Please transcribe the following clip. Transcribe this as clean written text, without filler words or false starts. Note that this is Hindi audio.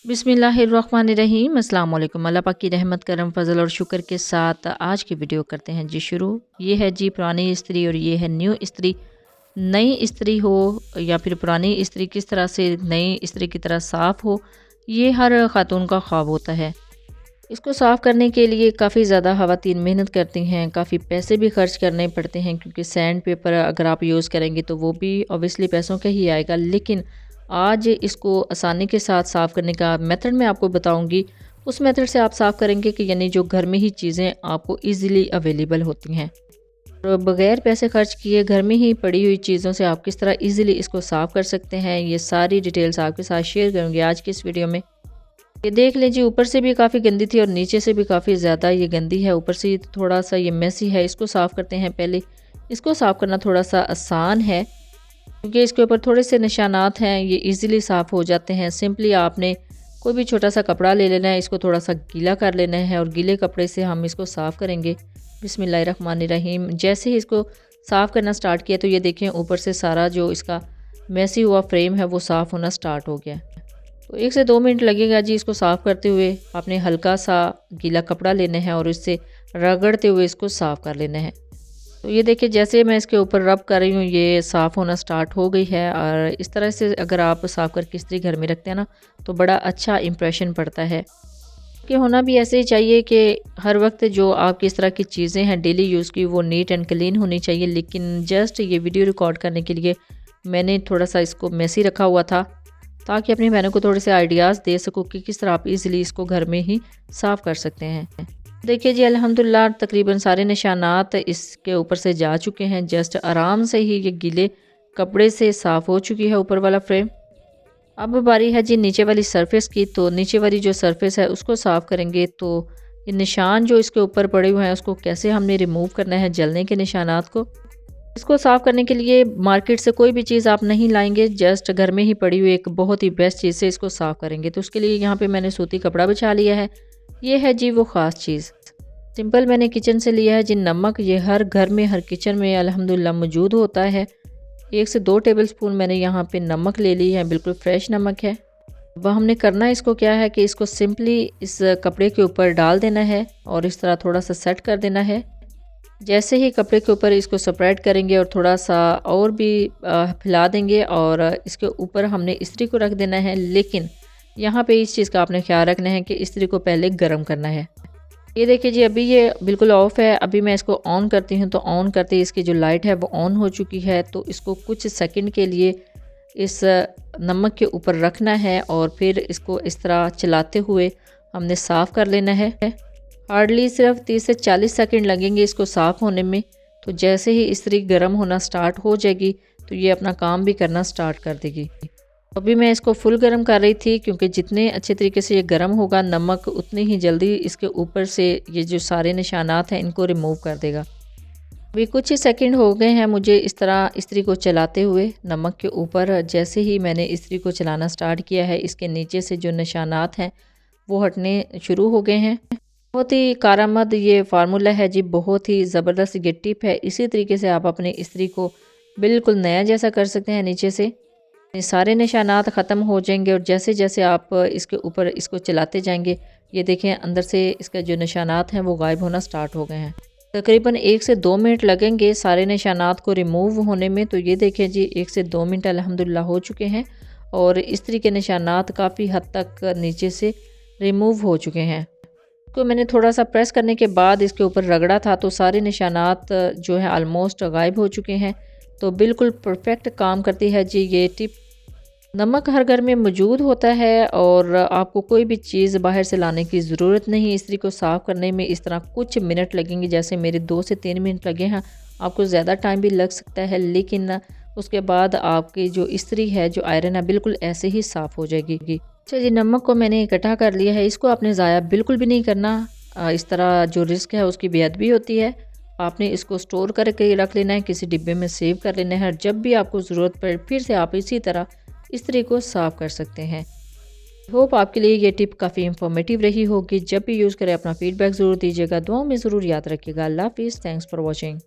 बिस्मिल्लाहिर्रहमानिर्रहीम अस्सलाम वालेकुम। अल्लाह पाक की रहमत करम फजल और शुक्र के साथ आज की वीडियो करते हैं जी शुरू। ये है जी पुरानी इस्त्री और ये है न्यू इस्त्री। नई इस्त्री हो या फिर पुरानी इस्त्री किस तरह से नई इस्त्री की तरह साफ़ हो, ये हर ख़ातून का ख्वाब होता है। इसको साफ़ करने के लिए काफ़ी ज़्यादा ख़वातीन मेहनत करती हैं, काफ़ी पैसे भी खर्च करने पड़ते हैं क्योंकि सैंड पेपर अगर आप यूज़ करेंगे तो वो भी ऑब्वियसली पैसों का ही आएगा। लेकिन आज इसको आसानी के साथ साफ़ करने का मेथड मैं आपको बताऊंगी। उस मेथड से आप साफ़ करेंगे कि यानी जो घर में ही चीज़ें आपको ईज़िली अवेलेबल होती हैं और बग़ैर पैसे खर्च किए घर में ही पड़ी हुई चीज़ों से आप किस तरह ईज़िली इसको साफ़ कर सकते हैं, ये सारी डिटेल्स आपके साथ शेयर करूँगी आज की इस वीडियो में। ये देख लीजिए, ऊपर से भी काफ़ी गंदी थी और नीचे से भी काफ़ी ज़्यादा ये गंदी है। ऊपर से थोड़ा सा ये मेसी है। इसको साफ़ करते हैं। पहले इसको साफ़ करना थोड़ा सा आसान है क्योंकि इसके ऊपर थोड़े से निशानात हैं, ये इजीली साफ़ हो जाते हैं। सिंपली आपने कोई भी छोटा सा कपड़ा ले लेना है, इसको थोड़ा सा गीला कर लेना है और गीले कपड़े से हम इसको साफ़ करेंगे। बिस्मिल्लाहिर्रहमानिर्रहीम। जैसे ही इसको साफ़ करना स्टार्ट किया तो ये देखें ऊपर से सारा जो इसका मैसी हुआ फ्रेम है वो साफ़ होना स्टार्ट हो गया। तो 1 से 2 मिनट लगेगा जी इसको साफ़ करते हुए। आपने हल्का सा गीला कपड़ा लेना है और इससे रगड़ते हुए इसको साफ़ कर लेना है। तो ये देखिए जैसे मैं इसके ऊपर रब कर रही हूँ ये साफ़ होना स्टार्ट हो गई है। और इस तरह से अगर आप साफ़ करके इस्त्री घर में रखते हैं ना तो बड़ा अच्छा इम्प्रेशन पड़ता है। कि होना भी ऐसे ही चाहिए कि हर वक्त जो आपकी इस तरह की चीज़ें हैं डेली यूज़ की वो नीट एंड क्लीन होनी चाहिए। लेकिन जस्ट ये वीडियो रिकॉर्ड करने के लिए मैंने थोड़ा सा इसको मेसी रखा हुआ था ताकि अपनी बहनों को थोड़े से आइडियाज़ दे सकूँ कि किस तरह आप इजीली इसको घर में ही साफ़ कर सकते हैं। देखिए जी अल्हम्दुलिल्लाह तकरीबन सारे निशानात इसके ऊपर से जा चुके हैं। जस्ट आराम से ही ये गीले कपड़े से साफ़ हो चुकी है ऊपर वाला फ्रेम। अब बारी है जी नीचे वाली सरफेस की। तो नीचे वाली जो सरफेस है उसको साफ़ करेंगे। तो ये निशान जो इसके ऊपर पड़े हुए हैं उसको कैसे हमने रिमूव करना है, जलने के निशानात को। इसको साफ़ करने के लिए मार्केट से कोई भी चीज़ आप नहीं लाएंगे, जस्ट घर में ही पड़ी हुई एक बहुत ही बेस्ट चीज़ से इसको साफ़ करेंगे। तो उसके लिए यहाँ पे मैंने सूती कपड़ा बिछा लिया है। ये है जी वो ख़ास चीज़। सिंपल मैंने किचन से लिया है जी नमक। ये हर घर में हर किचन में अल्हम्दुलिल्लाह मौजूद होता है। 1 से 2 टेबलस्पून मैंने यहाँ पे नमक ले ली है, बिल्कुल फ्रेश नमक है। अब हमने करना इसको क्या है कि इसको सिंपली इस कपड़े के ऊपर डाल देना है और इस तरह थोड़ा सा सेट कर देना है। जैसे ही कपड़े के ऊपर इसको स्प्रेड करेंगे और थोड़ा सा और भी फैला देंगे और इसके ऊपर हमने इस्त्री को रख देना है। लेकिन यहाँ पे इस चीज़ का आपने ख्याल रखना है कि इस्त्री को पहले गर्म करना है। ये देखिए जी अभी ये बिल्कुल ऑफ है। अभी मैं इसको ऑन करती हूँ तो ऑन करते ही इसकी जो लाइट है वो ऑन हो चुकी है। तो इसको कुछ सेकंड के लिए इस नमक के ऊपर रखना है और फिर इसको इस तरह चलाते हुए हमने साफ़ कर लेना है। हार्डली सिर्फ 30 से 40 सेकंड लगेंगे इसको साफ़ होने में। तो जैसे ही इस्त्री गर्म होना स्टार्ट हो जाएगी तो ये अपना काम भी करना स्टार्ट कर देगी। अभी मैं इसको फुल गर्म कर रही थी क्योंकि जितने अच्छे तरीके से ये गर्म होगा नमक उतनी ही जल्दी इसके ऊपर से ये जो सारे निशानात हैं इनको रिमूव कर देगा। अभी कुछ ही सेकंड हो गए हैं मुझे इस तरह इस्त्री को चलाते हुए नमक के ऊपर। जैसे ही मैंने इस्त्री को चलाना स्टार्ट किया है इसके नीचे से जो निशानात हैं वो हटने शुरू हो गए हैं। बहुत ही कारामद ये फार्मूला है जी, बहुत ही ज़बरदस्त ये टिप है। इसी तरीके से आप अपने इस्त्री को बिल्कुल नया जैसा कर सकते हैं। नीचे से ये सारे निशानात ख़त्म हो जाएंगे और जैसे जैसे आप इसके ऊपर इसको चलाते जाएंगे ये देखें अंदर से इसका जो निशानात हैं वो गायब होना स्टार्ट हो गए हैं। तकरीबन 1 से 2 मिनट लगेंगे सारे निशानात को रिमूव होने में। तो ये देखें जी 1 से 2 मिनट अल्हम्दुलिल्लाह हो चुके हैं और इस्त्री के निशानात काफ़ी हद तक नीचे से रिमूव हो चुके हैं। तो मैंने थोड़ा सा प्रेस करने के बाद इसके ऊपर रगड़ा था तो सारे निशानात जो है आलमोस्ट गायब हो चुके हैं। तो बिल्कुल परफेक्ट काम करती है जी ये टिप। नमक हर घर में मौजूद होता है और आपको कोई भी चीज़ बाहर से लाने की ज़रूरत नहीं। इस्त्री को साफ़ करने में इस तरह कुछ मिनट लगेंगे, जैसे मेरे 2 से 3 मिनट लगे हैं। आपको ज़्यादा टाइम भी लग सकता है लेकिन उसके बाद आपकी जो इस्त्री है जो आयरन है बिल्कुल ऐसे ही साफ़ हो जाएगी। अच्छा जी नमक को मैंने इकट्ठा कर लिया है। इसको आपने ज़ाया बिल्कुल भी नहीं करना। इस तरह जो रिस्क है उसकी बेअदबी होती है। आपने इसको स्टोर करके रख लेना है, किसी डिब्बे में सेव कर लेना है। जब भी आपको ज़रूरत पड़े फिर से आप इसी तरह इस्त्री को साफ़ कर सकते हैं। होप आपके लिए ये टिप काफ़ी इंफॉर्मेटिव रही होगी। जब भी यूज़ करें अपना फीडबैक ज़रूर दीजिएगा। दुआओं में ज़रूर याद रखिएगा। अल्लाह हाफ़िज़। Thanks for watching.